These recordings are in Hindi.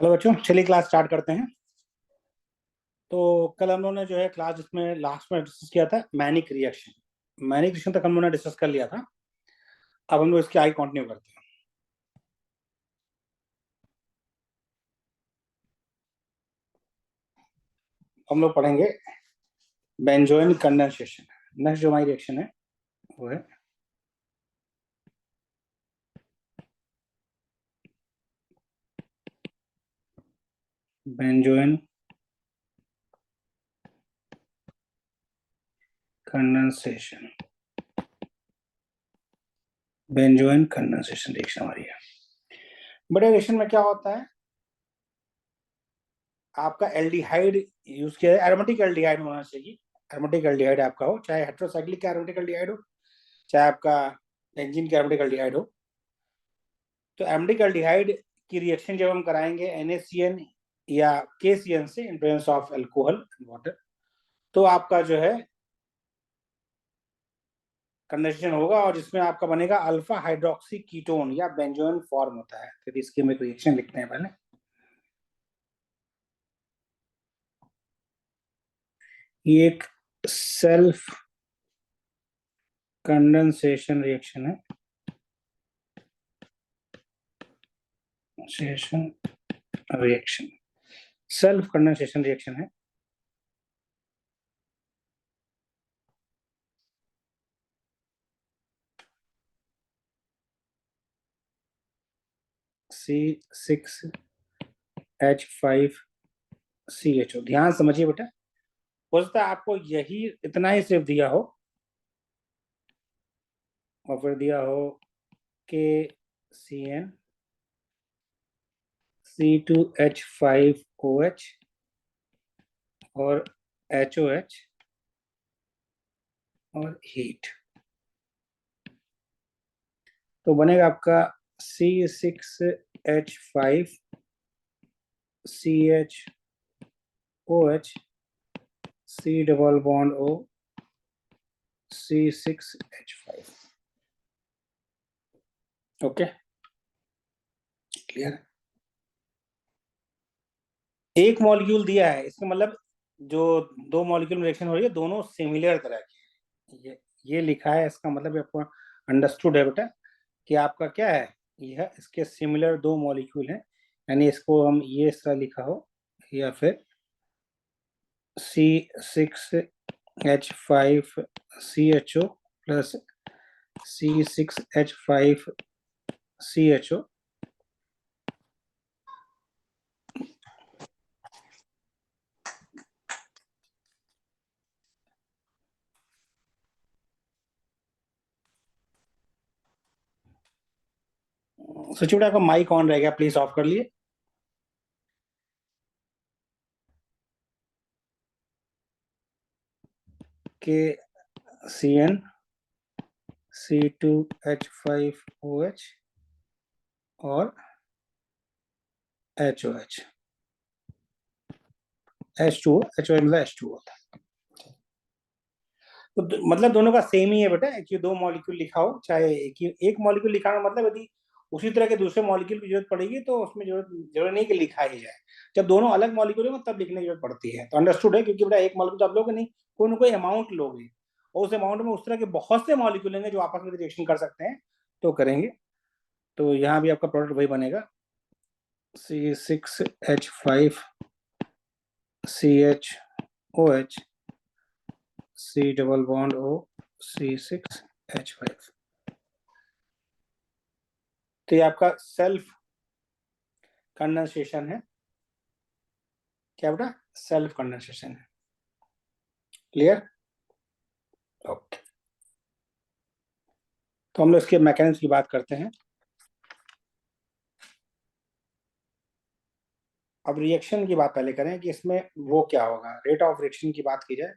हेलो बच्चों, चलिए क्लास स्टार्ट करते हैं। तो कल हम लोगों ने जो है क्लास जिसमें लास्ट में डिस्कस किया था मैनिक रिएक्शन तक हम लोगों ने डिस्कस कर लिया था। अब हम लोग इसके आगे कंटिन्यू करते हैं। हम लोग पढ़ेंगे बेंजोइन कंडेंसेशन। नेक्स्ट जो हमारी रिएक्शन है वो है benzoin condensation. Benzoin condensation reaction हमारी है। बड़े रिएक्शन में क्या होता है, आपका एल्डिहाइड यूज किया है। एरोमेटिक एल्डिहाइड होना चाहिए। एरोमेटिक एल्डिहाइड आपका हो, चाहे हेटेरोसाइक्लिक एरोमेटिक एल्डिहाइड हो, चाहे आपका बेंजीन का एरोमेटिक एल्डिहाइड हो। तो एरोमेटिक एल्डिहाइड की रिएक्शन जब हम कराएंगे NaCN या KCN से in presence of alcohol and water, तो आपका जो है कंडेंसेशन होगा और जिसमें आपका बनेगा अल्फा हाइड्रोक्सी कीटोन या बेंजोइन फॉर्म होता है। तो इसकी हम एक रिएक्शन लिखते हैं पहले। ये एक सेल्फ कंडेंसेशन रिएक्शन है। रिएक्शन सेल्फ कंडेंसेशन रिएक्शन है। C6H5CHO। ध्यान समझिए बेटा, हो सकता है आपको यही इतना ही सिर्फ दिया हो और फिर दिया हो KCN C2H5OH और HOH और हीट, तो बनेगा आपका C6H5CHOH C double bond O C6H5। Okay, clear. एक मॉलिक्यूल दिया है, इसका मतलब जो दो मॉलिक्यूल में रिएक्शन हो रही है दोनों सिमिलर तरह के। ये लिखा है, इसका मतलब आपको अंडरस्टूड है बेटा कि आपका क्या है, यह इसके सिमिलर दो मॉलिक्यूल हैं। यानी इसको हम ये इस तरह लिखा हो या फिर C6H5CHO प्लस C6H5CHO। सचिव आपका माइक ऑन रहेगा, प्लीज ऑफ कर लिए। KCN C2H5OH और HOH H2O। HOH मतलब H2O होता है। तो मतलब दोनों का सेम ही है बेटा कि दो मॉलिक्यूल लिखा हो, चाहे एक मॉलिक्यूल लिखा हो, मतलब यदि उसी तरह के दूसरे मॉलिक्यूल की जरूरत पड़ेगी तो उसमें जरूरत नहीं कि लिखा ही जाए। जब दोनों अलग मॉलिक्यूल हो तब लिखने की जरूरत पड़ती है। तो अंडरस्टूड है, क्योंकि बेटा एक मॉलिक्यूल तो आप लोगे नहीं, कोई ना कोई अमाउंट लोगे और उस अमाउंट में उस तरह के बहुत से मॉलिक्यूल होंगे जो आपस में रिएक्शन कर सकते हैं, तो करेंगे। तो यहाँ भी आपका प्रोडक्ट वही बनेगा C6H5CHOH C double bond O C6H5। तो ये आपका सेल्फ कंडेंसेशन है। क्या बेटा? सेल्फ कंडेंसेशन है। क्लियर? ओके, तो हम लोग इसके मैकेनिज्म की बात करते हैं। अब रिएक्शन की बात पहले करें कि इसमें वो क्या होगा, रेट ऑफ रिएक्शन की बात की जाए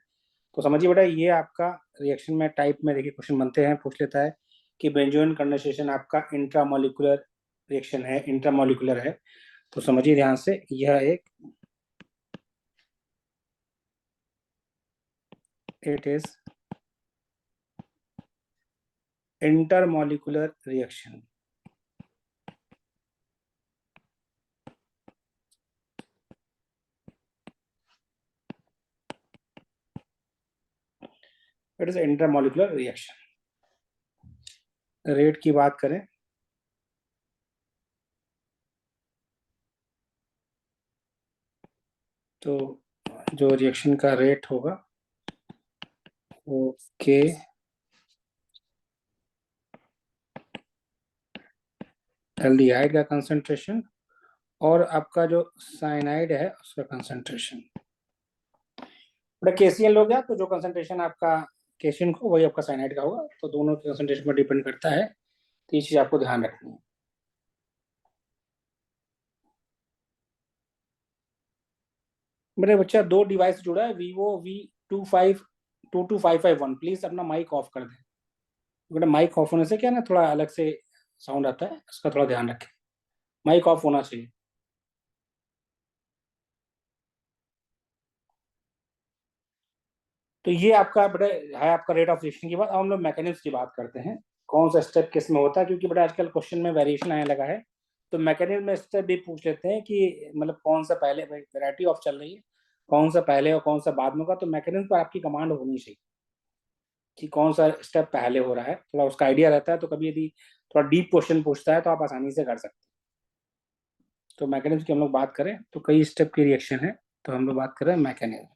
तो समझिए बेटा, ये आपका रिएक्शन में टाइप में देखिए क्वेश्चन बनते हैं, पूछ लेता है कि बेंजोइन कंडेंसेशन आपका इंट्रामोलिकुलर रिएक्शन है, इंट्रामोलिकुलर है। तो समझिए ध्यान से, यह एक it is intermolecular reaction. It is intermolecular reaction. Rate की बात करें तो जो रिएक्शन का रेट होगा वो के एल्डिहाइड का कंसंट्रेशन और आपका जो साइनाइड है उसका कंसंट्रेशन। केसीएल हो गया तो जो कंसंट्रेशन आपका केशियन को वही आपका साइनाइड का होगा, तो दोनों के कंसंट्रेशन पर डिपेंड करता है। तो ये चीज आपको ध्यान रखनी है। मेरे बच्चा दो डिवाइस जुड़ा है, वीवो V2522551। प्लीज अपना माइक ऑफ कर दें। बेटा माइक ऑफ होने से क्या ना थोड़ा अलग से साउंड आता है, उसका थोड़ा ध्यान रखें। माइक ऑफ होना चाहिए। तो ये आपका बेटा है आपका रेट ऑफ रिएक्शन की बात। अब हम लोग मैकेनिज्म की बात करते हैं, कौन सा स्टेप किस में होता है, क्योंकि बेटा आजकल क्वेश्चन में वेरिएशन आने लगा है। तो मैकेनिज्म में स्टेप भी पूछ लेते हैं कि मतलब कौन सा पहले, वैरायटी ऑफ चल रही है, कौन सा पहले और कौन सा बाद में होगा। तो मैकेनिज्म पर आपकी कमांड होनी चाहिए कि कौन सा स्टेप पहले हो रहा है, थोड़ा उसका आइडिया रहता है। तो कभी यदि थोड़ा डीप क्वेश्चन पूछता है तो आप आसानी से कर सकते हैं। तो मैकेनिज्म की हम लोग बात करें तो कई स्टेप की रिएक्शन है, तो हम लोग बात करें मैकेनिज्म की।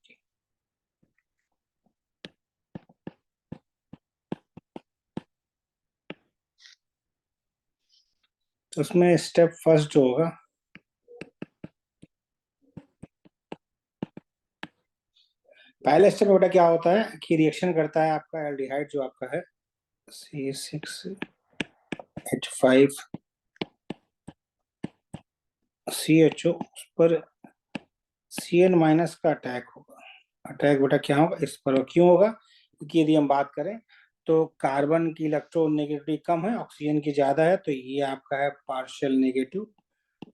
तो उसमें स्टेप फर्स्ट जो होगा, पहले स्टेप में बेटा क्या होता है कि रिएक्शन करता है आपका एल्डिहाइड जो आपका है C6H5 CHO, उस पर Cn- का अटैक होगा। अटैक बेटा क्या होगा इस पर, क्यों होगा, क्योंकि यदि हम बात करें तो कार्बन की इलेक्ट्रोनेगेटिविटी कम है, ऑक्सीजन की ज्यादा है, तो ये आपका है पार्शियल नेगेटिव,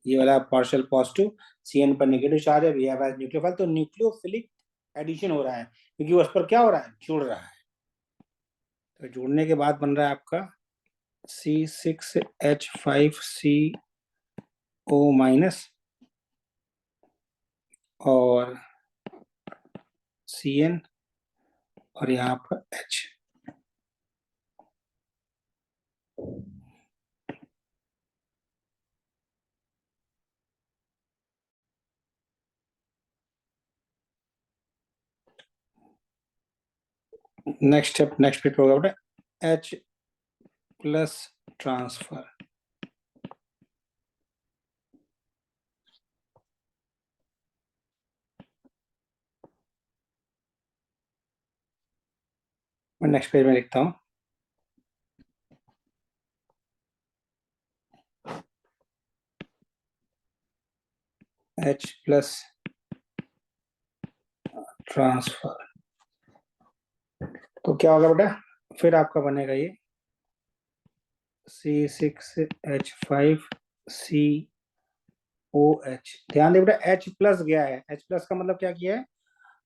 ये वाला पार्शियल पॉजिटिव। Cn पर नेगेटिव चार्ज है, वी हैव एज न्यूक्लियोफाइल, तो न्यूक्लियोफिलिक एडिशन हो रहा है क्योंकि उस पर क्या हो रहा है, जुड़ रहा है। तो जुड़ने के बाद बन रहा है आपका C6H5CO- और Cn और यहाँ पर H। नेक्स्ट स्टेप होगा बेटा H प्लस ट्रांसफर। मैं नेक्स्ट पेज में लिखता हूँ H प्लस ट्रांसफर। तो क्या होगा बेटा, फिर आपका बनेगा ये C6H5COH। ध्यान दे बेटा H प्लस गया है, H प्लस का मतलब क्या किया है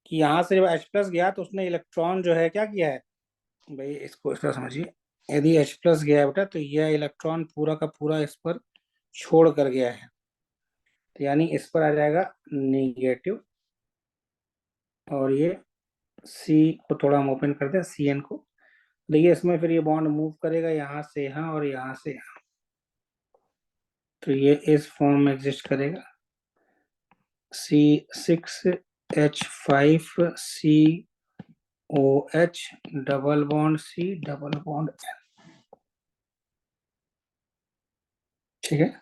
कि यहाँ से जब H प्लस गया तो उसने इलेक्ट्रॉन जो है क्या किया है, भाई इसको इस तरह समझिए। यदि H प्लस गया है बेटा तो यह इलेक्ट्रॉन पूरा का पूरा इस पर छोड़ कर गया है, तो यानी इस पर आ जाएगा निगेटिव। और ये C को थोड़ा हम ओपन करते हैं, Cn को। देखिए इसमें फिर ये बॉन्ड मूव करेगा यहाँ से यहाँ और यहाँ से यहाँ, तो ये इस फॉर्म में एग्जिस्ट करेगा C6H5COH double bond C double bond N। ठीक है।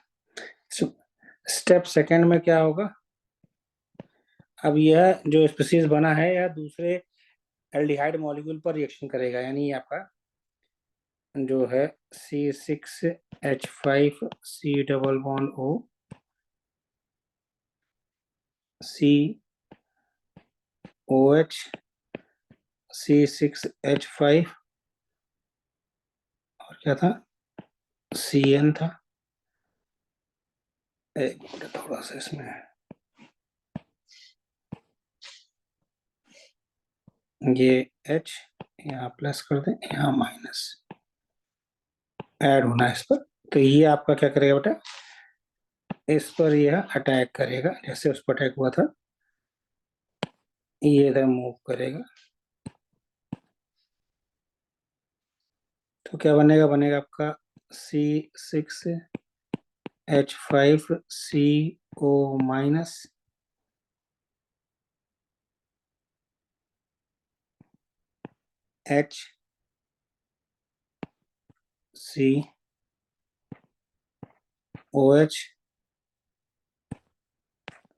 स्टेप सेकंड में क्या होगा, अब यह जो स्पीसीज बना है यह दूसरे एल्डिहाइड मॉलिक्यूल पर रिएक्शन करेगा, यानी आपका जो है C6H5C double bond O COH C6H5 और क्या था, Cn था। एक मिनट थोड़ा सा इसमें ये H यहाँ प्लस कर दें, यहाँ माइनस ऐड होना है इस पर। तो ये आपका क्या करेगा बेटा, इस पर यह अटैक करेगा जैसे उस पर अटैक हुआ था, ये इधर मूव करेगा तो क्या बनेगा, बनेगा आपका C6H5CO HCOH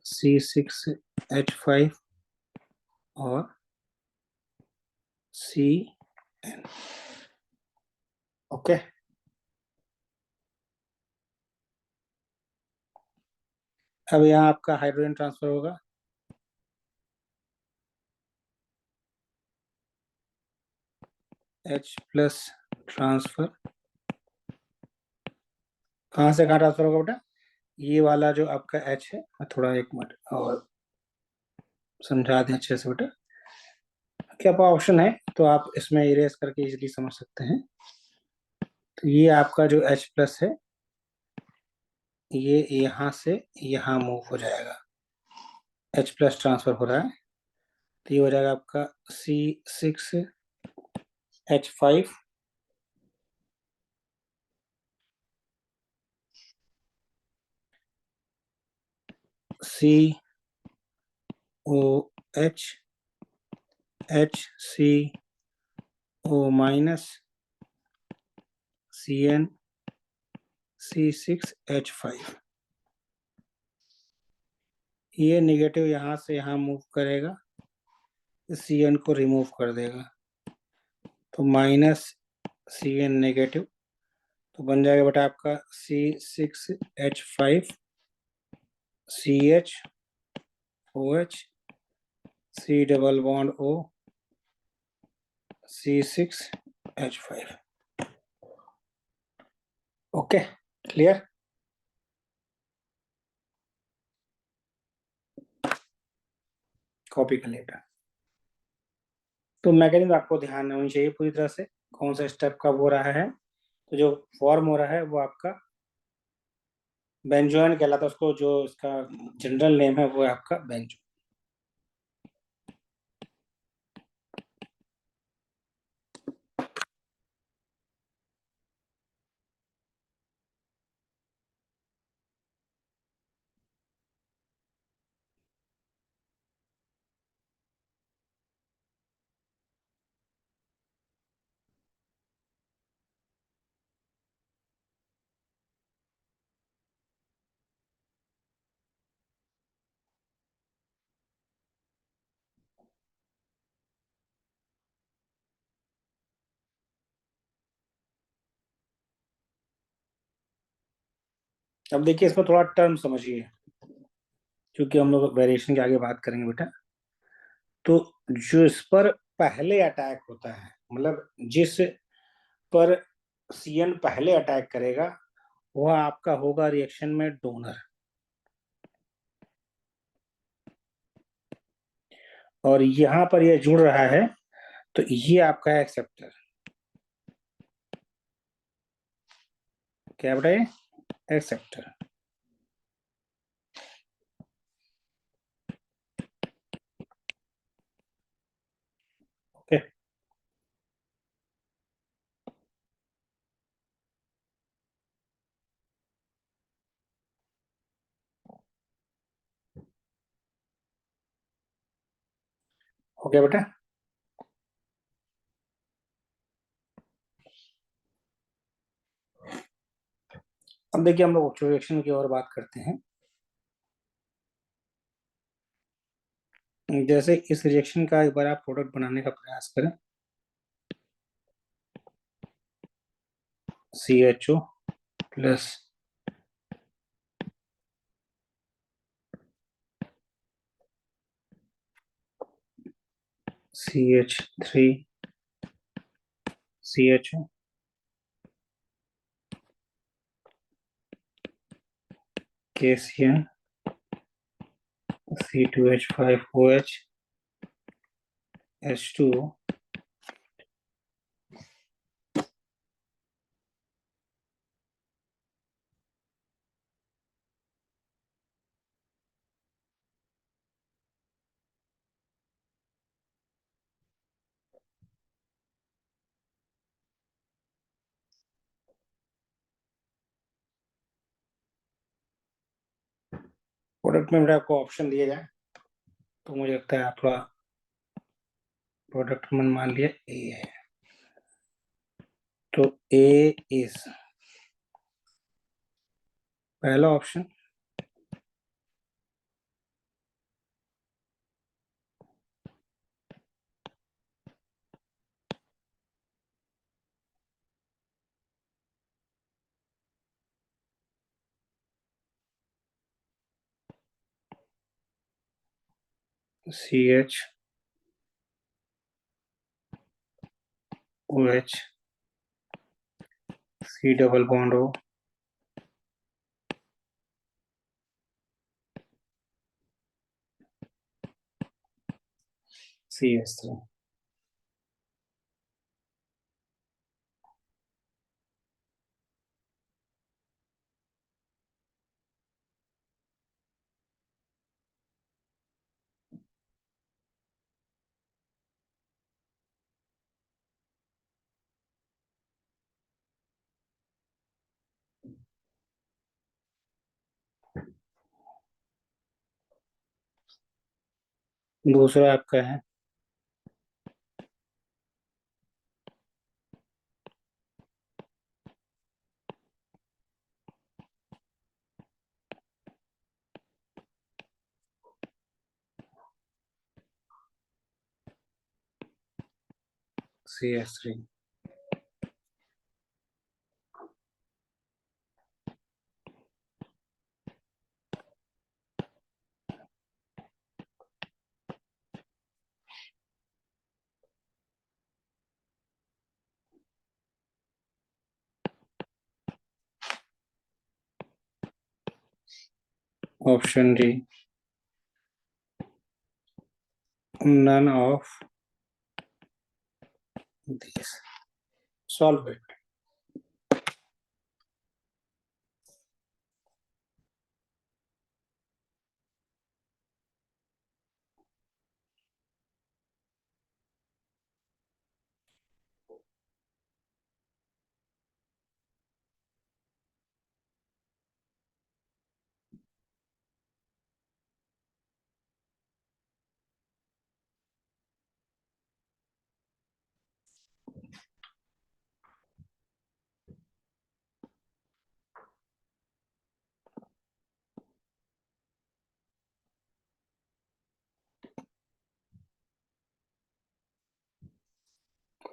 C6H5 और CN। ओके। अब यहाँ आपका हाइड्रोजन ट्रांसफर होगा, H+ ट्रांसफर कहाँ से कहाँ ट्रांसफर होगा बेटा, ये वाला जो आपका H है, मैं थोड़ा एक मिनट और समझा दें अच्छे से बेटा। क्या आपका ऑप्शन है तो आप इसमें इरेज करके इजीली समझ सकते हैं। तो ये आपका जो H+ है, ये यहाँ से यहाँ मूव हो जाएगा, H+ ट्रांसफर हो रहा है, तो ये हो जाएगा आपका C6H5 COH HCO- CN C6H5। ये नेगेटिव यहाँ से यहाँ मूव करेगा, CN को रिमूव कर देगा, तो -CN नेगेटिव, तो बन जाएगा बेटा आपका C6H5 CHOH C double bond O C6H5। Okay, clear. Copy कर लेगा। तो मैकेनिज्म आपको ध्यान होनी चाहिए पूरी तरह से, कौन सा स्टेप कब हो रहा है। तो जो फॉर्म हो रहा है वो आपका बेंजोइन कहलाता है, उसको जो इसका जनरल नेम है वो है आपका बेंजो। अब देखिए इसमें थोड़ा टर्म समझिए, क्योंकि हम लोग वेरिएशन के आगे बात करेंगे बेटा। तो जो इस पर पहले अटैक होता है, मतलब जिस पर सीएन पहले अटैक करेगा, वह आपका होगा रिएक्शन में डोनर, और यहां पर यह जुड़ रहा है, तो ये आपका है एक्सेप्टर। क्या बताइए, एक्सेप्टर। ओके, ओके बेटा। अब देखिए हम लोग रिएक्शन की और बात करते हैं। जैसे इस रिएक्शन का एक बार आप प्रोडक्ट बनाने का प्रयास करें, CHO+ CH3CHO KCN C2H5OH H2O। Product में बेटा आपको ऑप्शन दिया जाए तो मुझे लगता है आप थोड़ा प्रोडक्ट में मान लिया ए है, तो ए इज पहला option, C H O H C double bond O C H three. दूसरा आपका है C H three. Option D, none of these, solve it।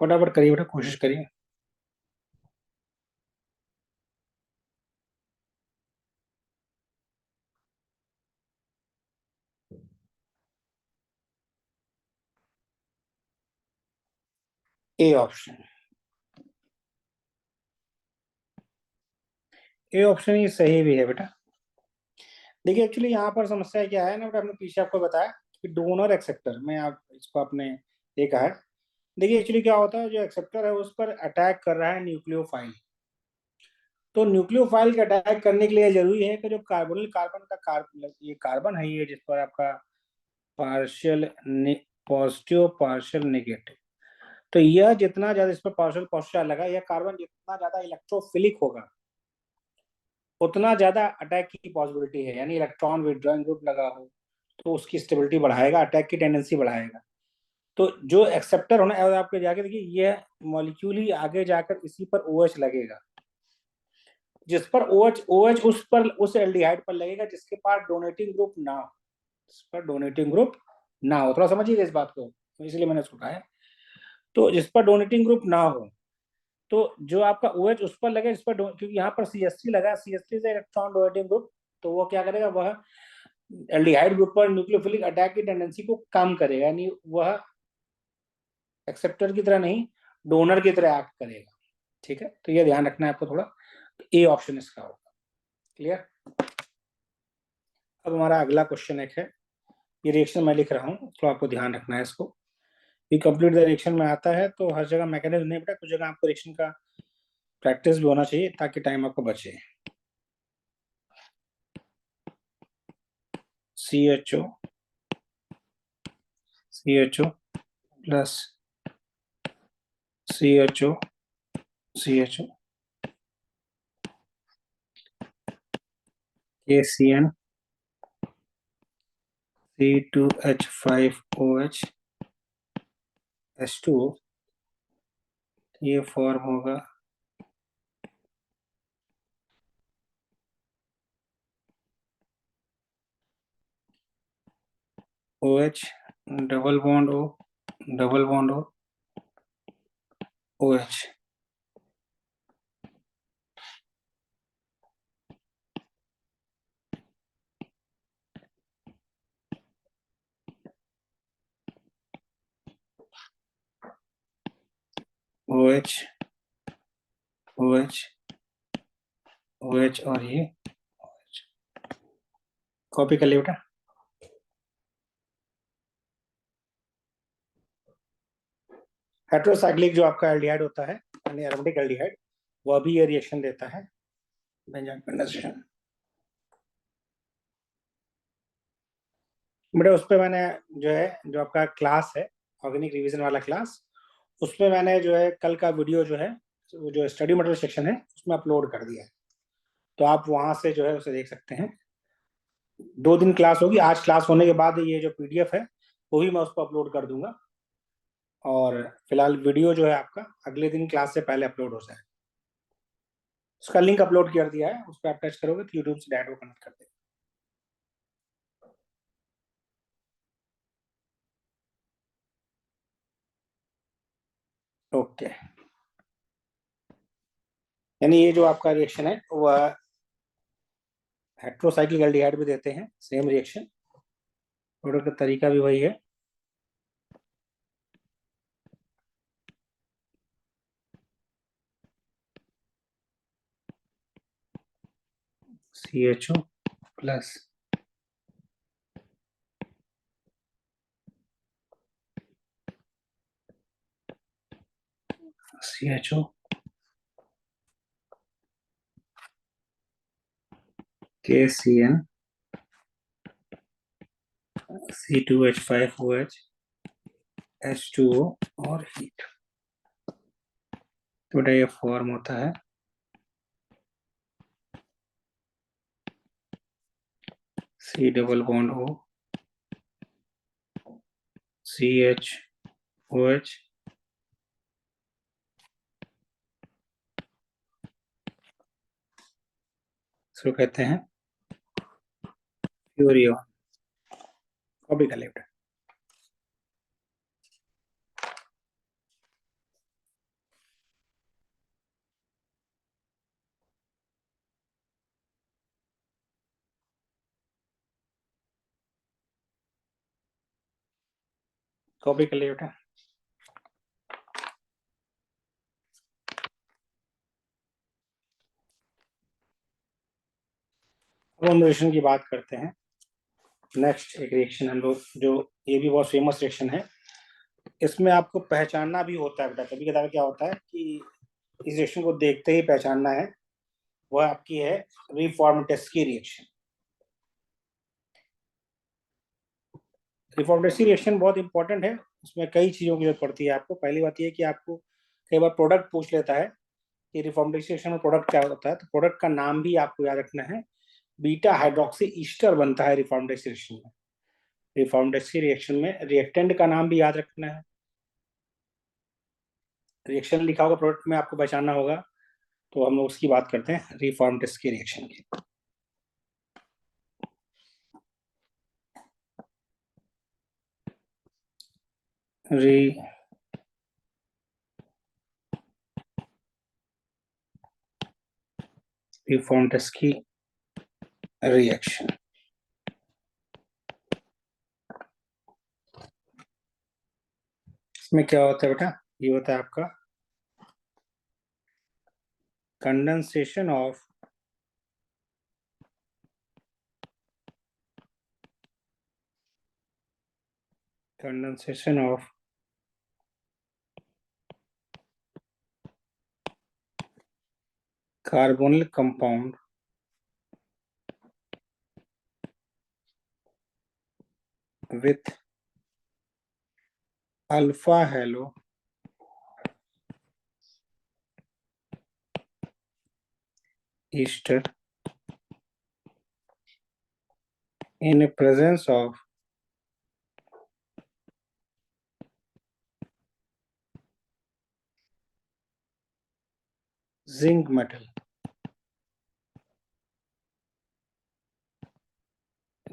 फटाफट करिए बेटा, कोशिश करिए। ए ऑप्शन, ए ऑप्शन ही सही भी है बेटा। देखिए एक्चुअली यहाँ पर समस्या क्या है ना बेटा, हमने पीछे आपको बताया कि डोनर एक्सेप्टर में आप इसको आपने देखा है। देखिए एक्चुअली क्या होता है, जो एक्सेप्टर है उस पर अटैक कर रहा है न्यूक्लियोफाइल। तो न्यूक्लियोफाइल के अटैक करने के लिए जरूरी है कि जो कार्बोनिल कार्बन का ये कार्बन है, ये जिस पर आपका पार्शियल पॉजिटिव पार्शियल नेगेटिव, तो यह जितना ज्यादा इस पर पार्शियल पॉजिटिव लगा, यह कार्बन जितना ज्यादा इलेक्ट्रोफिलिक होगा उतना ज्यादा अटैक की पॉसिबिलिटी है। यानी इलेक्ट्रॉन विड्रॉइंग ग्रुप लगा हो तो उसकी स्टेबिलिटी बढ़ाएगा, अटैक की टेंडेंसी बढ़ाएगा। तो जो एक्सेप्टर होना है, आपके जाके देखिए ये मॉलिक्यूल ही आगे जाकर इसी पर OH लगेगा, जिस पर OH उस पर उस एल्डिहाइड पर लगेगा जिसके पास डोनेटिंग ग्रुप ना हो, जिस पर डोनेटिंग ग्रुप ना हो। थोड़ा समझिए इस बात को, तो इसलिए मैंने सुना है। तो जिस पर डोनेटिंग ग्रुप ना हो, तो जो आपका OH उस पर लगे जिस पर क्योंकि यहाँ पर CH3 लगा, CH3 से इलेक्ट्रॉन डोनेटिंग ग्रुप, तो वो क्या करेगा, वह एल्डिहाइड ग्रुप पर न्यूक्लियोफिलिक अटैक की टेंडेंसी को कम करेगा। यानी वह एक्सेप्टर की तरह नहीं, डोनर की तरह एक्ट करेगा। ठीक है, तो ये ध्यान रखना है आपको थोड़ा। तो ए ऑप्शन इसका होगा। क्लियर। अब हमारा अगला क्वेश्चन एक है, ये रिएक्शन मैं लिख रहा हूँ तो आपको ध्यान रखना है इसको। ये कंप्लीट द रिएक्शन में आता है, तो हर जगह मैकेनिज्म नहीं बेटा, कुछ जगह आपको रिएक्शन का प्रैक्टिस भी होना चाहिए ताकि टाइम आपको बचे। CHO CHO plus CHO CHO KCN C2H5OH H2O, ये फॉर्म होगा OH double bond O double bond O OH। OH OH OH और ये कॉपी कर लिया बेटा। हेट्रोसाइक्लिक जो आपका एल्डिहाइड होता है यानी एरोमेटिक एल्डिहाइड, वह भी ये रिएक्शन देता है बेंजामिन कंडेंसेशन। बेटा उस पर मैंने जो है जो आपका क्लास है ऑर्गेनिक रिवीजन वाला क्लास, उसमें मैंने जो है कल का वीडियो जो है वो जो स्टडी मटेरियल सेक्शन है उसमें अपलोड कर दिया है, तो आप वहां से जो है उसे देख सकते हैं। 2 दिन क्लास होगी, आज क्लास होने के बाद ये जो पीडीएफ है वो भी मैं उसको अपलोड कर दूंगा, और फिलहाल वीडियो जो है आपका अगले दिन क्लास से पहले अपलोड हो जाए। उसका लिंक अपलोड कर दिया है, उस पर आप टच करोगे तो यूट्यूब से डायरेक्ट कनेक्ट कर देगा। ओके, यानी ये जो आपका रिएक्शन है वह हेट्रोसाइक्लिक एल्डिहाइड भी देते हैं, सेम रिएक्शन, प्रोडक्ट का तरीका भी वही है। CHO plus CHO KCN C2H5OH H2O और हीट, तो बेटा ये फॉर्म होता है C double bond O CHOH इसको कहते हैं फ्यूरियो। कॉपी कर लेफ्ट, कॉपी कर लिया बेटा। अब हम रिएक्शन की बात करते हैं। नेक्स्ट एक रिएक्शन हम लोग जो ये भी बहुत फेमस रिएक्शन है, इसमें आपको पहचानना भी होता है बेटा। कभी कभार क्या होता है कि इस रिएक्शन को देखते ही पहचानना है, वह आपकी है रिफॉर्मेटेस्की रिएक्शन। रिफॉर्मेटेस्की रिएक्शन बहुत इंपॉर्टेंट है, उसमें कई चीजों की जरूरत पड़ती है आपको। पहली बात यह कि आपको कई बार प्रोडक्ट पूछ लेता है कि रिफॉर्मेटेस्की रिएक्शन में प्रोडक्ट क्या होता है, तो प्रोडक्ट का नाम भी आपको याद रखना है। बीटा हाइड्रोक्सी ईस्टर बनता है रिफॉर्मेटेस्की रिएक्शन में। रिफॉर्मेटेस्की रिएक्शन में रिएक्टेंट का नाम भी याद रखना है। रिएक्शन लिखा होगा प्रोडक्ट में, आपको पहचानना होगा, तो हम लोग उसकी बात करते हैं रिफॉर्मेटेस्की रिएक्शन की। रिफॉर्मेटेस्की रिएक्शन, इसमें क्या होता है बेटा, ये होता है आपका condensation of carbonyl compound with alpha halo ester in presence of zinc metal,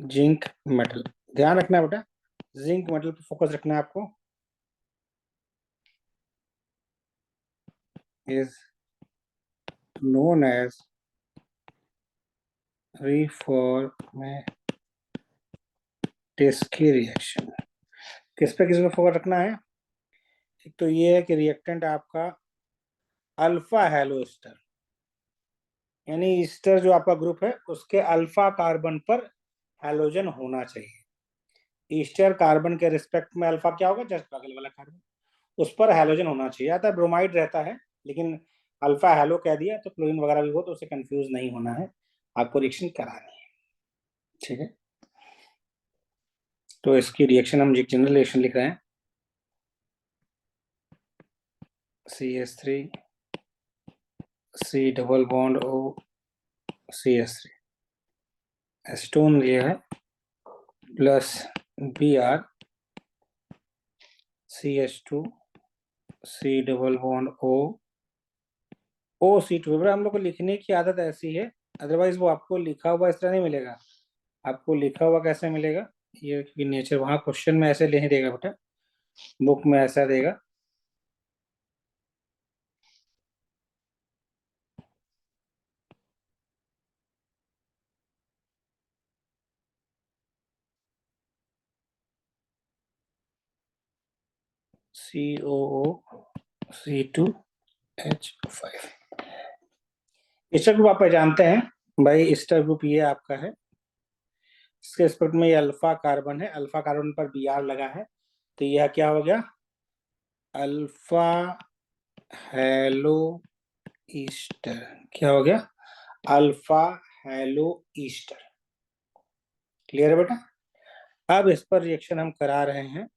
zinc metal, ध्यान रखना है बेटा, जिंक मेटल पे फोकस रखना है आपको। इज नोन एज टेस्की रिएक्शन। किस पे फोकस रखना है? एक तो ये है कि रिएक्टेंट आपका अल्फा हेलो ईस्टर, यानी ईस्टर जो आपका ग्रुप है उसके अल्फा कार्बन पर हैलोजन होना चाहिए। ईस्टर कार्बन के रिस्पेक्ट में अल्फा क्या होगा? जस्ट बगल वाला कार्बन, उस पर हैलोजन होना चाहिए। आता है ब्रोमाइड रहता है, लेकिन अल्फा हेलो कह दिया तो क्लोरीन वगैरह भी हो तो उसे कंफ्यूज नहीं होना है, आपको रिएक्शन करानी है। ठीक है, तो इसकी रिएक्शन हम जनरल रिएक्शन लिख रहे हैं। CH3 C double bond O CH3, acetone ये है, plus Br CH2 C double bond O OC2। हम लोग को लिखने की आदत ऐसी है, अदरवाइज वो आपको लिखा हुआ इस तरह नहीं मिलेगा। आपको लिखा हुआ कैसे मिलेगा? ये क्योंकि नेचर वहां क्वेश्चन में ऐसे नहीं देगा बेटा, बुक में ऐसा देगा। COO C2H5। ईस्टर ग्रुप आप जानते हैं भाई, ईस्टर ग्रुप ये आपका है, इसके स्पेक्ट में ये अल्फा कार्बन है, अल्फा कार्बन पर Br लगा है, तो यह क्या हो गया? Alpha hello Easter. क्या हो गया? Alpha hello Easter. क्लियर है बेटा? अब इस पर रिएक्शन हम करा रहे हैं।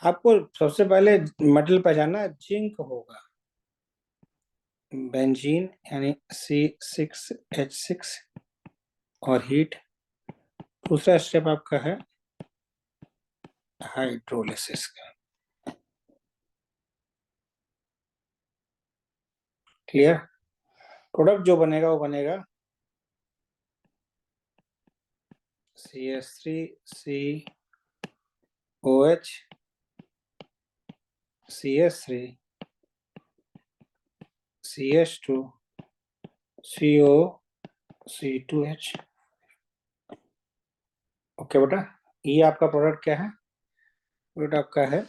आपको सबसे पहले मेटल पहचानना, जिंक होगा, बेंजीन यानी C6H6 और हीट। दूसरा स्टेप आपका है हाइड्रोलिसिस का। क्लियर? प्रोडक्ट जो बनेगा वो बनेगा CH3COH CH3CH2 COC2H। ओके बेटा, ये आपका प्रोडक्ट क्या है? प्रोडक्ट आपका है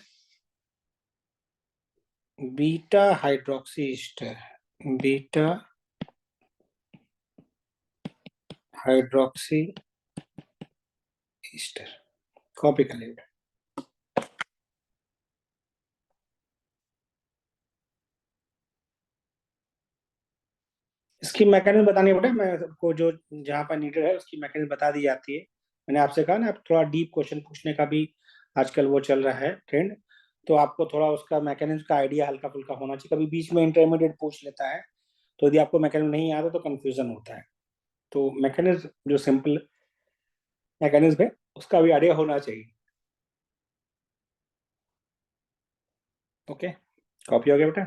beta hydroxy Easter, beta hydroxy Easter. Copy कर लीजिए। इसकी मैकेनिज्म बतानी है बेटा, मैं आपको जो जहाँ पर नीडेड है उसकी मैकेनिज्म बता दी जाती है। मैंने आपसे कहा ना, आप थोड़ा डीप क्वेश्चन पूछने का भी आजकल वो चल रहा है ट्रेंड, तो आपको थोड़ा उसका मैकेनिज्म का आइडिया हल्का फुल्का होना चाहिए। कभी बीच में इंटरमीडिएट पूछ लेता है, तो यदि आपको मैकेनिज्म नहीं आता तो कंफ्यूजन होता है। तो मैकेनिज्म जो सिंपल मैकेनिज्म है उसका भी आइडिया होना चाहिए। ओके, कॉपी हो गया बेटा?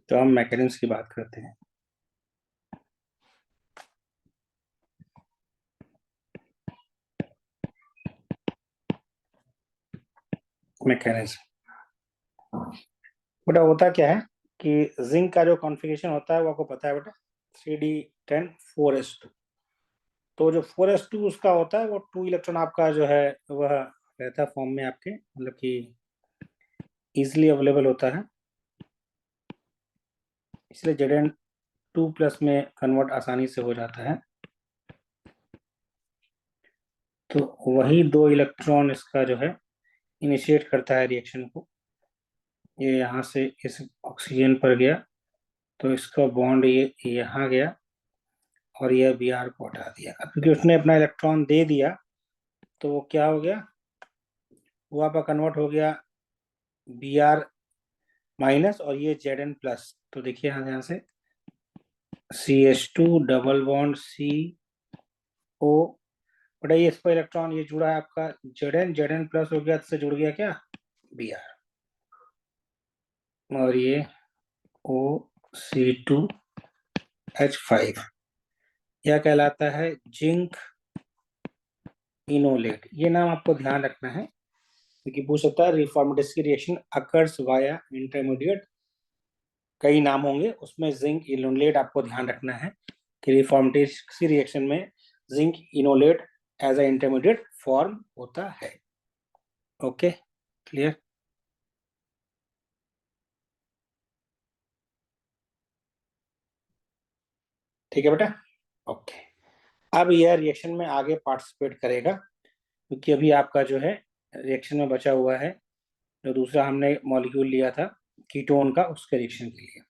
तो हम मैकेनिज्म की बात करते हैं। मैकेनिज्म बेटा होता क्या है कि जिंक का जो कॉन्फ़िगरेशन होता है वो आपको पता है बेटा, 3D10 4s2। तो जो 4s2 उसका होता है वो 2 इलेक्ट्रॉन आपका जो है वह रहता है फॉर्म में आपके, मतलब कि इजिली अवेलेबल होता है, इसलिए Zn2+ में कन्वर्ट आसानी से हो जाता है। तो वही 2 इलेक्ट्रॉन इसका जो है इनिशिएट करता है रिएक्शन को। ये यहाँ से इस ऑक्सीजन पर गया, तो इसका बॉन्ड ये यहाँ गया और ये Br को हटा दिया। अब क्योंकि उसने अपना इलेक्ट्रॉन दे दिया तो वो क्या हो गया, वो आपका कन्वर्ट हो गया Br माइनस और ये Zn प्लस। तो देखिए यहाँ से CH2 डबल बॉन्ड CO, बटा ये इस पर इलेक्ट्रॉन ये जुड़ा है आपका Zn प्लस हो गया, इससे जुड़ गया क्या Br, और ये OC2H5, यह कहलाता है जिंक इनोलेट। ये नाम आपको ध्यान रखना है क्योंकि पूछ सकता है रिफॉर्मेटिव की रिएक्शन अकर्स वाया इंटरमीडिएट, कई नाम होंगे उसमें जिंक इनोलेट आपको ध्यान रखना है कि रिफॉर्मेटिव की रिएक्शन में zinc enolate as a intermediate form होता है। Okay, clear? ठीक है बेटा, ओके। अब यह रिएक्शन में आगे पार्टिसिपेट करेगा क्योंकि अभी आपका जो है रिएक्शन में बचा हुआ है जो दूसरा हमने मॉलिक्यूल लिया था कीटोन का, उसके रिएक्शन के लिए।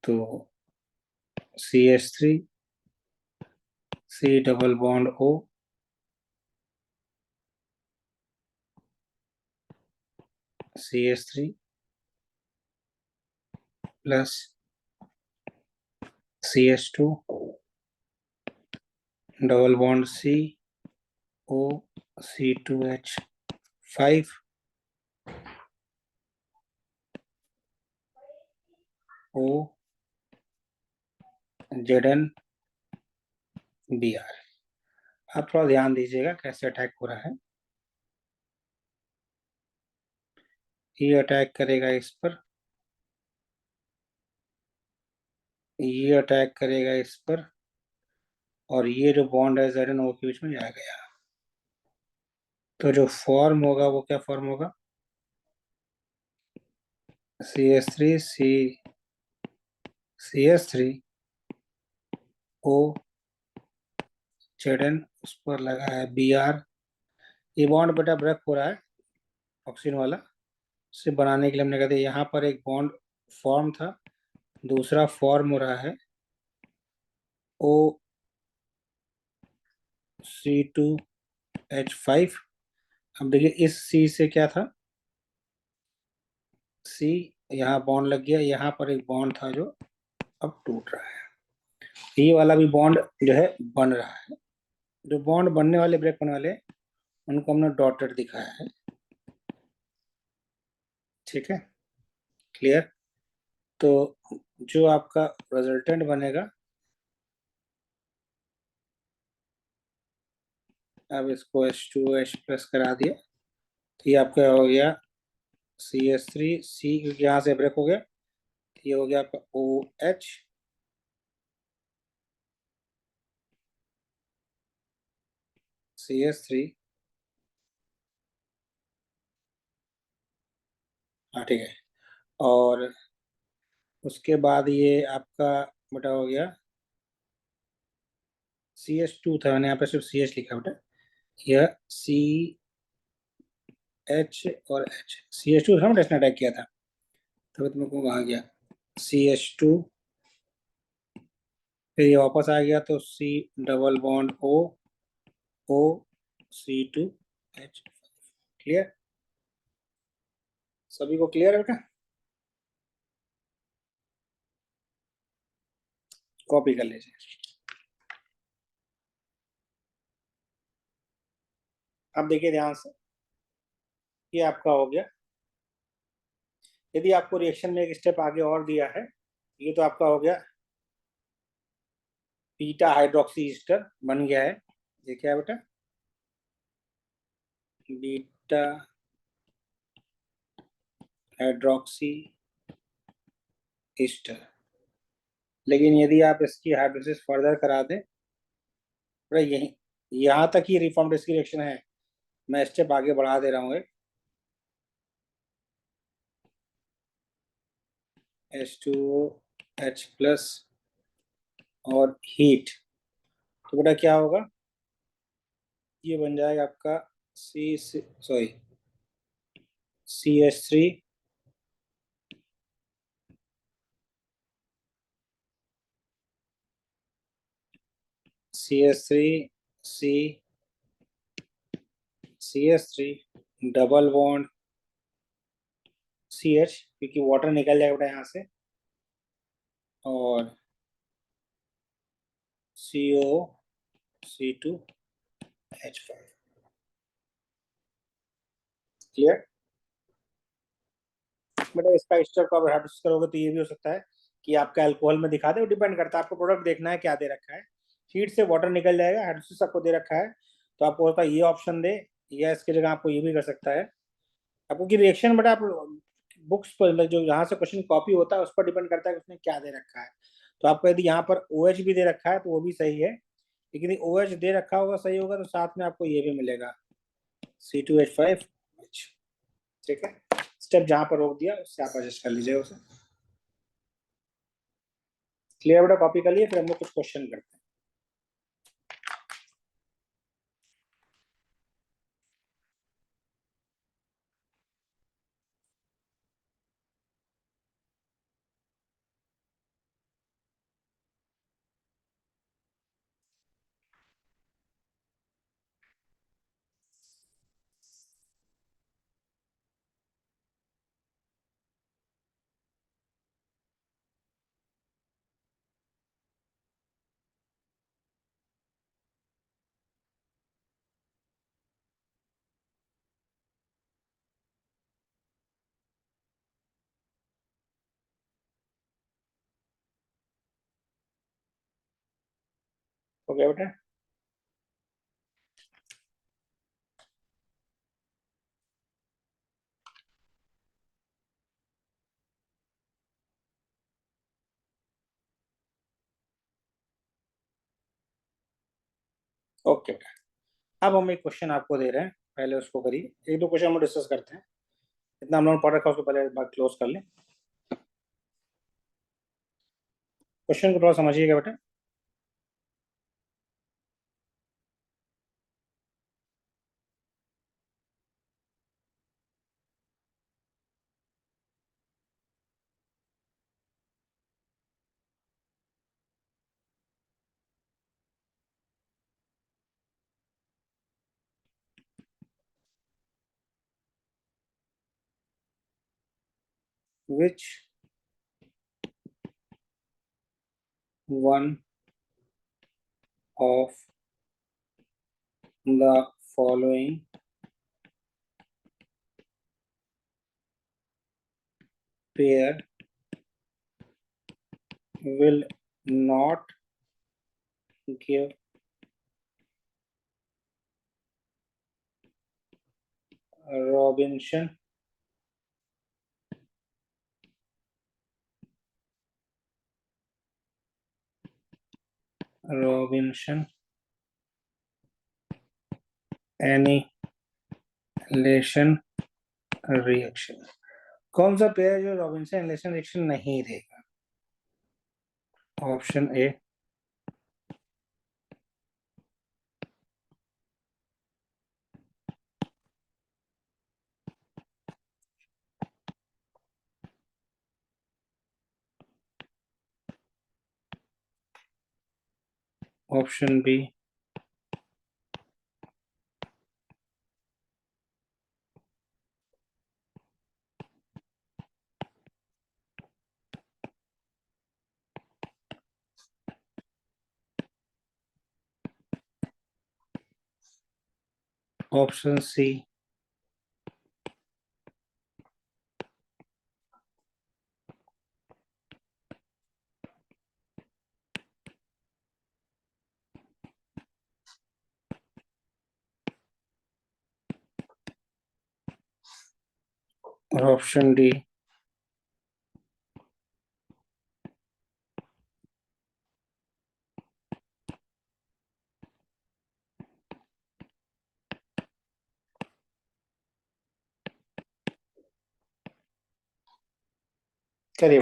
तो CH3 C double bond O CH3 plus CH2 double bond CO C2H5 O Zn Br। आप थोड़ा ध्यान दीजिएगा कैसे अटैक हो रहा है। ये अटैक करेगा इस पर, ये अटैक करेगा इस पर, और ये जो बॉन्ड है Zn O के बीच में आ गया। तो जो फॉर्म होगा वो क्या फॉर्म होगा, CH3 CH3 O Zn, उस पर लगा है Br। ये बॉन्ड बेटा ब्रेक हो रहा है ऑक्सीजन वाला, से बनाने के लिए हमने कहते हैं यहाँ पर एक बॉन्ड फॉर्म था, दूसरा फॉर्म हो रहा है OC2H5। अब देखिए इस C से क्या था, C यहाँ बॉन्ड लग गया, यहाँ पर एक बॉन्ड था जो अब टूट रहा है। ये वाला भी बॉन्ड जो है बन रहा है। जो बॉन्ड बनने वाले ब्रेक होने वाले उनको हमने डॉटेड दिखाया है। ठीक है, क्लियर? तो जो आपका रिजल्टेंट बनेगा, अब इसको H2H प्लस करा दिया तो ये आपका हो गया CH3 C, क्योंकि यहाँ से ब्रेक हो गया, ये हो गया आपका OH CH3। हाँ ठीक है, और उसके बाद ये आपका बेटा हो गया CH2 था, मैंने यहाँ पे सिर्फ CH लिखा बेटा, यह CH और H, CH2 था ना, इसने अटैक किया था, तभी तुमको कहाँ गया CH2, फिर ये वापस आ गया तो C double bond OC2H। Clear? सभी को क्लियर है बेटा? कॉपी कर लीजिए। अब देखिए ध्यान से, ये आपका हो गया। यदि आपको रिएक्शन में एक स्टेप आगे और दिया है, ये तो आपका हो गया बीटा हाइड्रोक्सी ईस्टर बन गया है। ये क्या है बेटा, बीटा हाइड्रोक्सी ईस्टर। लेकिन यदि आप इसकी हाइड्रोलिसिस फर्दर करा दें, तो यही यहाँ तक ही रिफॉर्मेटिव की रिएक्शन है, मैं स्टेप आगे बढ़ा दे रहा हूँ। H2OH प्लस और हीट, तो बेटा क्या होगा, ये बन जाएगा आपका CH3 CH3 CH3 double bond CH, क्योंकि वाटर निकल जाएगा बेटा यहाँ से, और COC2H5। क्लियर बेटा? इसका स्टेप को आप हाइड्रोलिसिस करोगे तो ये भी हो सकता है कि आपका अल्कोहल में दिखा दे, वो डिपेंड करता है, आपको प्रोडक्ट देखना है क्या दे रखा है। हीट से वाटर निकल जाएगा, हाइड्रोलिसिस आपको दे रखा है, तो आपको होता है ये ऑप्शन दे, या इसकी जगह आपको ये भी कर सकता है। आपको की रिएक्शन बेटा आप बुक्स पर, मतलब जो यहाँ से क्वेश्चन कॉपी होता है उस पर डिपेंड करता है कि उसने क्या दे रखा है। तो आपको यदि यहाँ पर OH भी दे रखा है तो वो भी सही है, लेकिन OH दे रखा होगा सही होगा तो साथ में आपको ये भी मिलेगा C2H5। ठीक है, स्टेप जहाँ पर रोक दिया उससे आप एडजस्ट कर लीजिए उसे। क्लियर बेटा? कॉपी कर लिए, फिर हम लोग कुछ क्वेश्चन करते हैं। ओके बेटा? ओके बेटा, अब हम एक क्वेश्चन आपको दे रहे हैं, पहले उसको करिए। एक दो क्वेश्चन हम डिस्कस करते हैं, इतना हम लोगों ने पढ़ रखा है उसको पहले बात क्लोज कर लें। क्वेश्चन को थोड़ा समझिएगा बेटा। Which one of the following pair will not give Robinson Robinson annihilation reaction? कौन सा पेयर है जो रॉबिन्सन एनिलेशन रिएक्शन नहीं देगा? Option A, option B, option C, और ऑप्शन डी। करिए।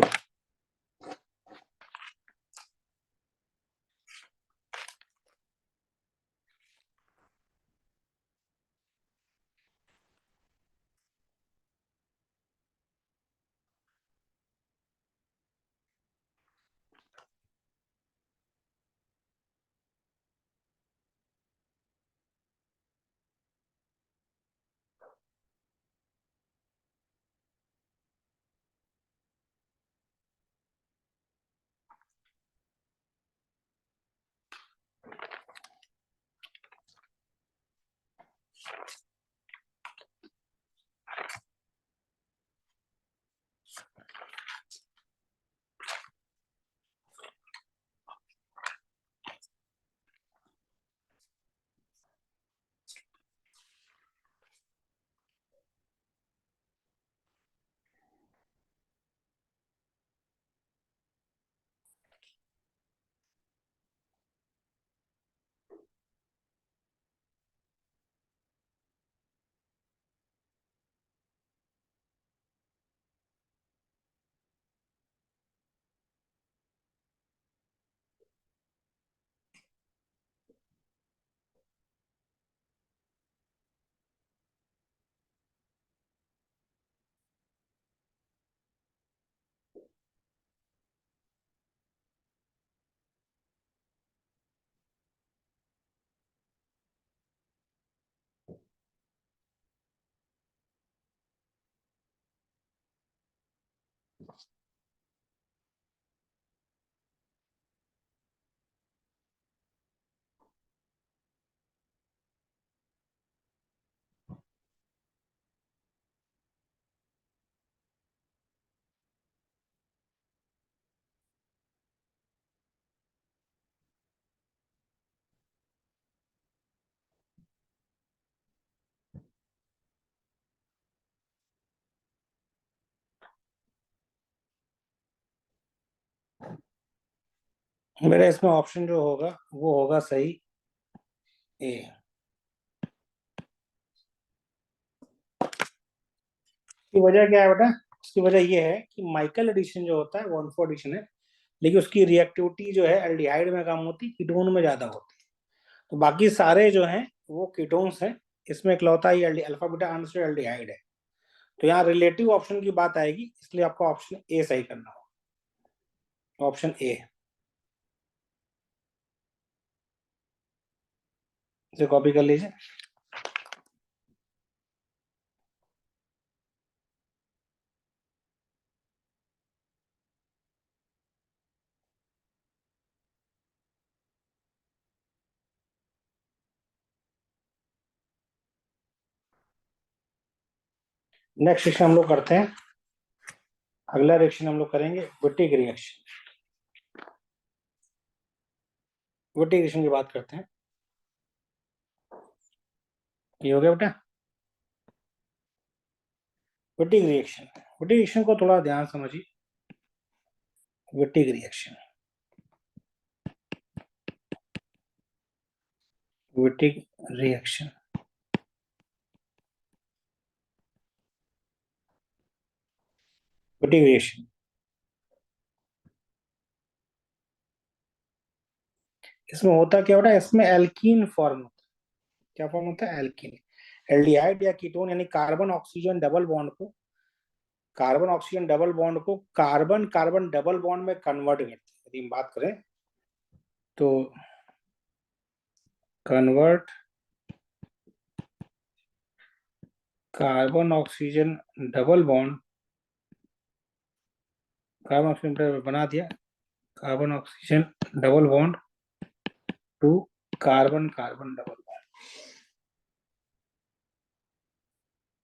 मेरा इसमें ऑप्शन जो होगा वो होगा सही ए। इसकी वजह क्या है बेटा? इसकी वजह ये है कि माइकल एडिशन जो होता है वो 1,4 एडिशन है, लेकिन उसकी रिएक्टिविटी जो है एल्डिहाइड में कम होती, कीटोन में ज्यादा होती है। तो बाकी सारे जो हैं वो कीटोन्स हैं, इसमें इकलौता ही अल्फा बीटा अनस्टेड एल्डिहाइड है। तो यहाँ रिलेटिव ऑप्शन की बात आएगी, इसलिए आपको ऑप्शन ए सही करना होगा, ऑप्शन ए। इसे कॉपी कर लीजिए। नेक्स्ट रिएक्शन हम लोग करते हैं, अगला रिएक्शन हम लोग करेंगे विट्टिक रिएक्शन। विट्टिक रिएक्शन की बात करते हैं। ये हो गया बेटा विट्टिक रिएक्शन। विट्टिक रिएक्शन को थोड़ा ध्यान समझिए। विट्टिक रिएक्शन, विट्टिक रिएक्शन, विट्टिक रिएक्शन। इसमें होता क्या होता है? इसमें एल्कीन फॉर्म होता है। क्या फॉर्म होता है? एल्कीन। एल्डिहाइड या कीटोन यानी कार्बन ऑक्सीजन डबल बॉन्ड को, कार्बन ऑक्सीजन डबल बॉन्ड को कार्बन कार्बन डबल बॉन्ड में कन्वर्ट करते हैं। यदि हम बात करें तो convert carbon oxygen double bond, carbon oxygen बना दिया, carbon oxygen double bond to carbon carbon double bond.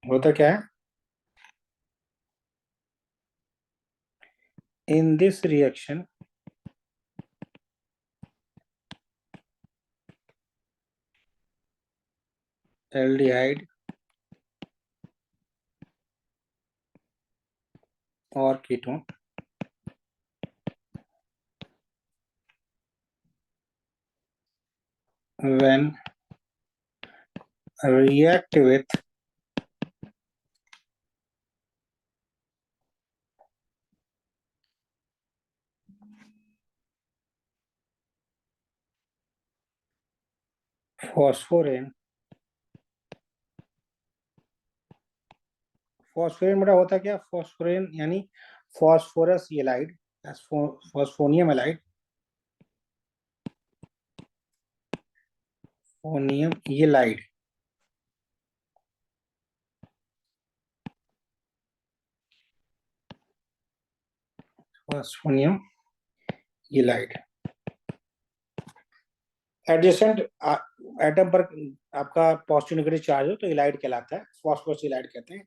होता क्या है? इन दिस रिएक्शन एल्डिहाइड और ketone when react with phosphorane, phosphorane बेटा होता क्या? फॉस्फोरेन यानी फॉस्फोरस एलाइड, फॉस्फोनियम एलाइड, फोनियम ylide, phosphonium ylide. Adjacent atom पर आपका पॉजिटिव नेगेटिव चार्ज हो तो एलाइड कहलाता है, फॉस्फोरस एलाइड कहते हैं।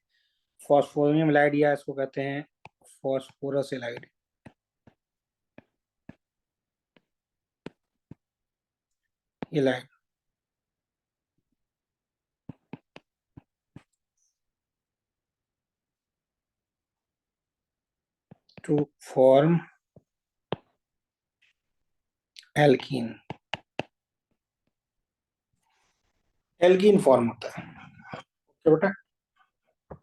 फॉस्फोनियम एलाइड या इसको कहते हैं phosphorus ylide, ylide to form alkene, alkene form होता है। तो बेटा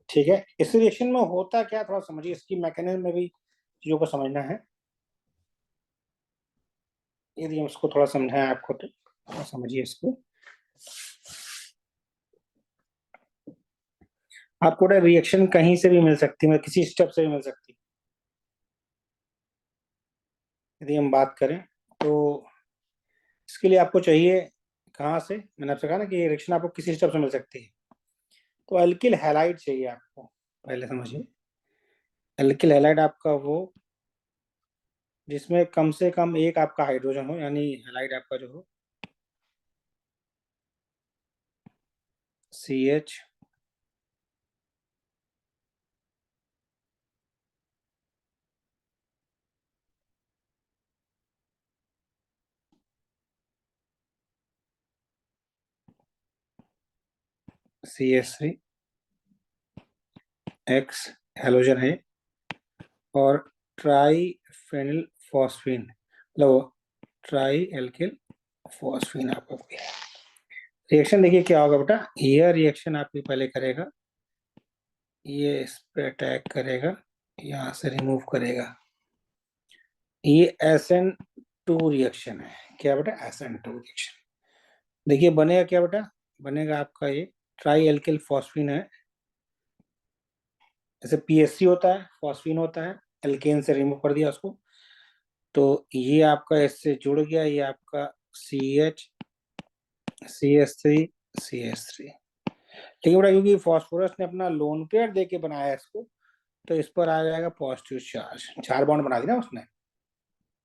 ठीक है, इस रिएक्शन में होता क्या थोड़ा समझिए, इसकी मैकेनिज्म में भी चीजों को समझना है। यदि हम इसको थोड़ा समझाएं आपको तो थोड़ा समझिए इसको। आपको रिएक्शन कहीं से भी मिल सकती है, मतलब किसी स्टेप से भी मिल सकती है। यदि हम बात करें तो इसके लिए आपको चाहिए कहाँ से, मैंने आपसे कहा ना कि ये रिएक्शन आपको किसी स्टेप से मिल सकती है। तो अल्किल हैलाइड चाहिए आपको, पहले समझिए। अल्किल हैलाइड आपका वो जिसमें कम से कम एक आपका हाइड्रोजन हो, यानी हैलाइड आपका जो हो CH CH3 X हेलोजन है, और ट्राई फेनिल फॉस्फीन, मतलब ट्राई एल्किल फॉस्फीन आपका रिएक्शन देखिए क्या होगा बेटा। यह रिएक्शन आपकी पहले करेगा, ये इस पे अटैक करेगा, यहाँ से रिमूव करेगा। ये SN2 रिएक्शन है। क्या बेटा? SN2 reaction. देखिए बनेगा क्या बेटा? बनेगा आपका ये ट्राई एल्किल फॉस्फीन है। जैसे PHC होता है, फॉस्फीन होता है, एल्केन से रिमूव कर दिया उसको, तो ये आपका इससे जुड़ गया, ये आपका CH CH3 CH3। ठीक है बेटा, क्योंकि फॉस्फोरस ने अपना लोन पेयर दे के बनाया इसको, तो इस पर आ जाएगा पॉजिटिव चार्ज, 4 बॉन्ड बना दिया उसने।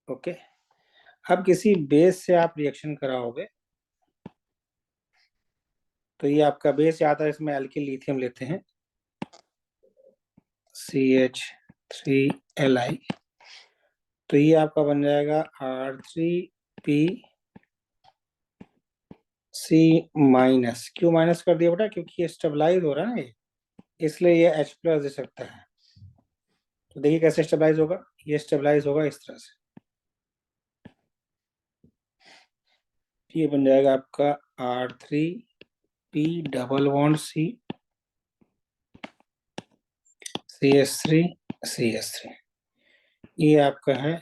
ओके, अब किसी बेस से आप रिएक्शन कराओगे तो ये आपका बेस आता है, इसमें एल्किल लिथियम लेते हैं CH3Li, तो ये आपका बन जाएगा R3P C माइनस। क्यों माइनस कर दिया बेटा? क्योंकि ये स्टेबलाइज हो रहा है ना ये, इसलिए ये H प्लस दे सकता है। तो देखिए कैसे स्टेबलाइज होगा, ये स्टेबलाइज होगा इस तरह से, ये बन जाएगा आपका R3P double bond C CH3 CH3। ये आपका है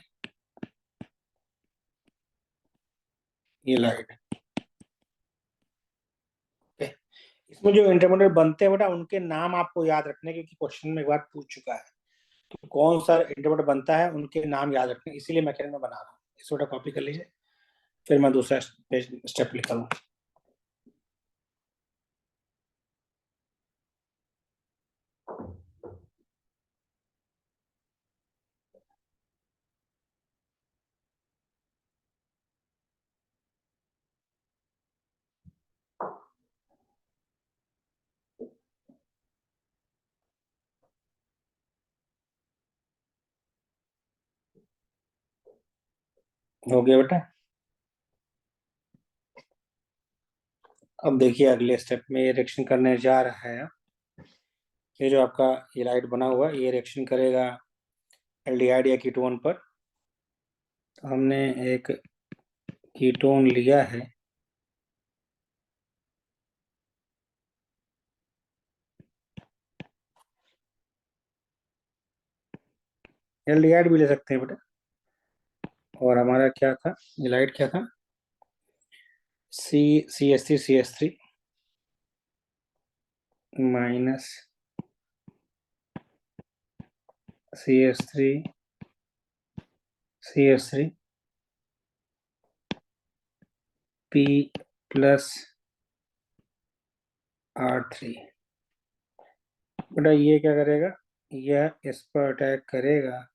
ये लाइट। इसमें जो इंटरमीडिएट बनते हैं बेटा, उनके नाम आपको याद रखने, क्योंकि क्वेश्चन में एक बार पूछ चुका है तो कौन सा इंटरमीडिएट बनता है उनके नाम याद रखने, इसीलिए मैकेनिज्म में बना रहा हूँ। इस बेटा कॉपी कर लीजिए, फिर मैं दूसरा स्टेप लिखा हूँ। हो गया बेटा। अब देखिए अगले स्टेप में ये रिएक्शन करने जा रहा है। ये जो आपका ये लाइट बना हुआ है, ये रिएक्शन करेगा एल्डिहाइड या कीटोन पर। तो हमने एक कीटोन लिया है, एल्डिहाइड भी ले सकते हैं बेटा। और हमारा क्या था, ये लाइट क्या था? CH3 minus CH3 P plus R3। बेटा ये क्या करेगा, यह इस पर अटैक करेगा,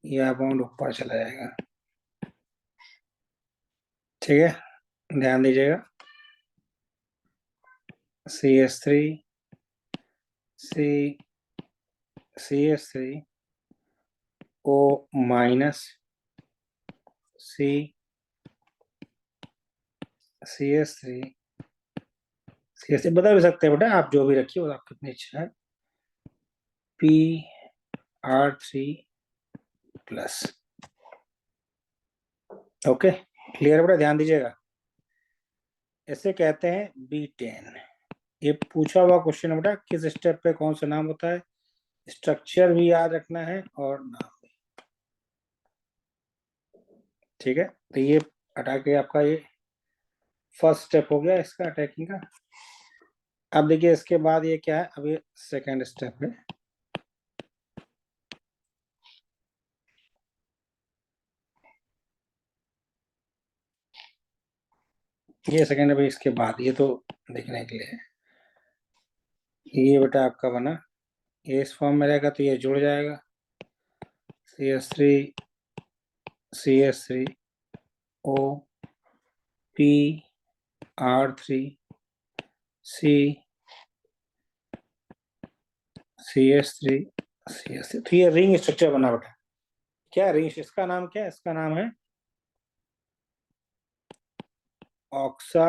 यह बॉन्ड ऊपर चला जाएगा। ठीक है, ध्यान दीजिएगा, CH3 CH3 O minus CH3 CH3 बता भी सकते हैं बेटा, आप जो भी रखिए वो आपकी अपनी इच्छा है। PR3 plus. ओके, क्लियर बेटा, ध्यान दीजिएगा। इसे कहते हैं B10। ये पूछा हुआ क्वेश्चन है बेटा, किस स्टेप पे कौन सा नाम होता है, स्ट्रक्चर भी याद रखना है और नाम भी। ठीक है, तो ये अटैक के आपका ये फर्स्ट स्टेप हो गया इसका अटैकिंग का। अब देखिए इसके बाद ये क्या है, अब ये सेकेंड स्टेप है। ये सेकेंड अभी इसके बाद, ये तो देखने के लिए है। ये बेटा आपका बना, ये इस फॉर्म में रहेगा तो ये जुड़ जाएगा CH3 CH3 O P R3 C CH3 CH3। तो ये रिंग स्ट्रक्चर बना बेटा। क्या रिंग, इसका नाम क्या है? इसका नाम है ऑक्सा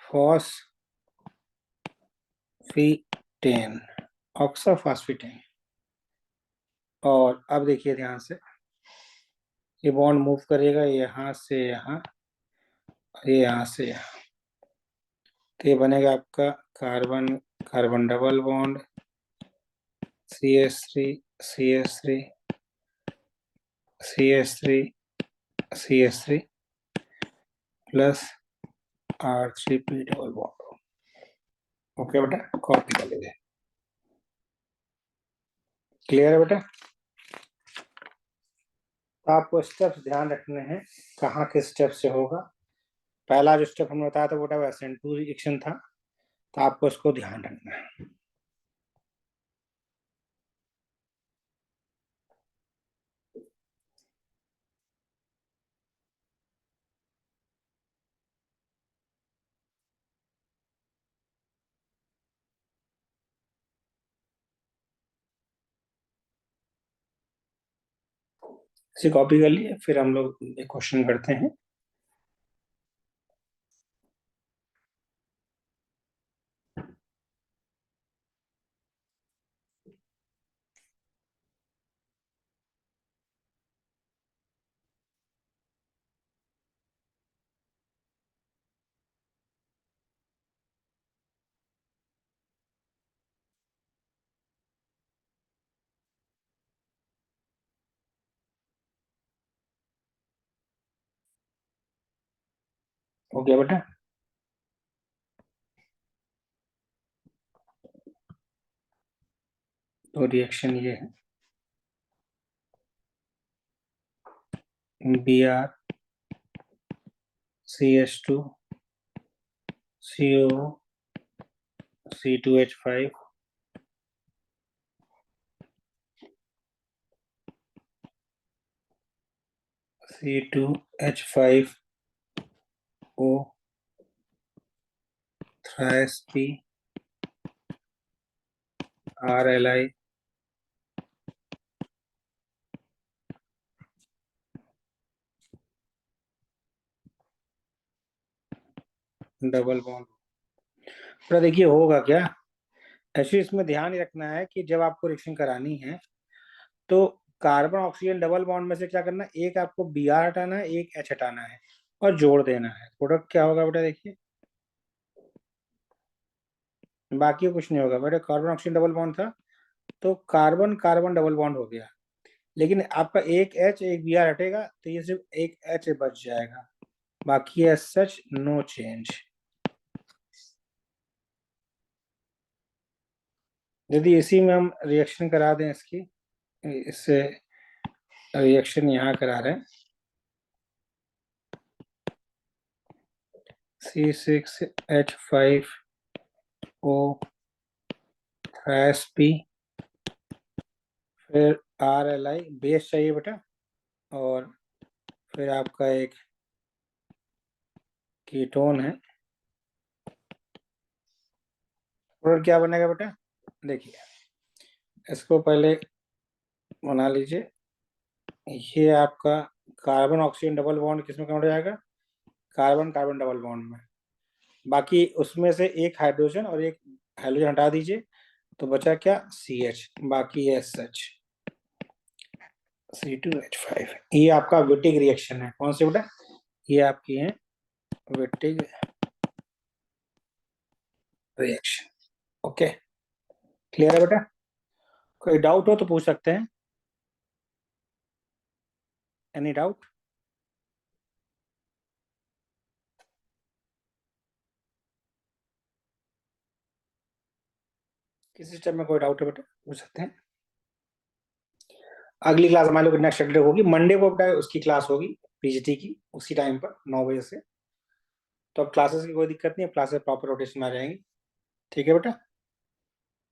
फॉस्फेटेन, ऑक्साफॉस्फेटेन। और अब देखिए ध्यान से, ये बॉन्ड मूव करेगा यहाँ से यहाँ, ये यहाँ से यहाँ, तो ये बनेगा आपका carbon carbon double bond CH3 CH3 CH3 CH3 plus R3P double bond. Okay बेटा, कॉपी कर लीजिए। क्लियर है बेटा? तो आपको स्टेप्स ध्यान रखने हैं, कहाँ के स्टेप से होगा। पहला जो स्टेप हमने बताया था बेटा वो SN2 रिएक्शन था, तो आपको इसको ध्यान रखना है। इसे कॉपी कर लिए, फिर हम लोग एक क्वेश्चन करते हैं। हो गया बेटा? तो रिएक्शन ये है, Br CH2 CO C2H5 C2H5O thrice P RLI double bond. तो देखिए होगा क्या, ऐसे इसमें ध्यान ही रखना है कि जब आपको रिएक्शन करानी है तो कार्बन ऑक्सीजन डबल बॉन्ड में से क्या करना है, एक आपको Br हटाना है, एक H हटाना है और जोड़ देना है। प्रोडक्ट क्या होगा बेटा? देखिए बाकी कुछ नहीं होगा बेटा। कार्बन ऑक्सीजन डबल बॉन्ड था तो कार्बन कार्बन डबल बॉन्ड हो गया, लेकिन आपका एक H एक Br हटेगा तो ये सिर्फ एक H बच जाएगा, बाकी एज सच नो चेंज। यदि इसी में हम रिएक्शन करा दें इसकी, इससे रिएक्शन यहाँ करा रहे हैं C6H5O P, फिर RLI बेस चाहिए बेटा, और फिर आपका एक कीटोन है। और क्या बनेगा बेटा? देखिए इसको पहले बना लीजिए। ये आपका कार्बन ऑक्सीजन डबल बॉन्ड किसमें कन्वर्ट हो जाएगा? कार्बन कार्बन डबल बॉन्ड में। बाकी उसमें से एक हाइड्रोजन और एक हाइड्रोजन हटा दीजिए तो बचा क्या? CH, बाकी है सच C2H5। ये आपका विटिग रिएक्शन है। कौन सी बेटा? ये आपकी है विटिग रिएक्शन। ओके, क्लियर है बेटा? कोई डाउट हो तो पूछ सकते हैं। Any doubt? किसी स्टेप में कोई डाउट है बेटा पूछ सकते हैं। अगली क्लास हमारे लोग नेक्स्ट सैटरडे होगी, मंडे को बेटा उसकी क्लास होगी PGT की, उसी टाइम पर 9 बजे से। तो अब क्लासेस की कोई दिक्कत नहीं है, क्लासेस प्रॉपर रोटेशन में आ जाएंगी। ठीक है बेटा?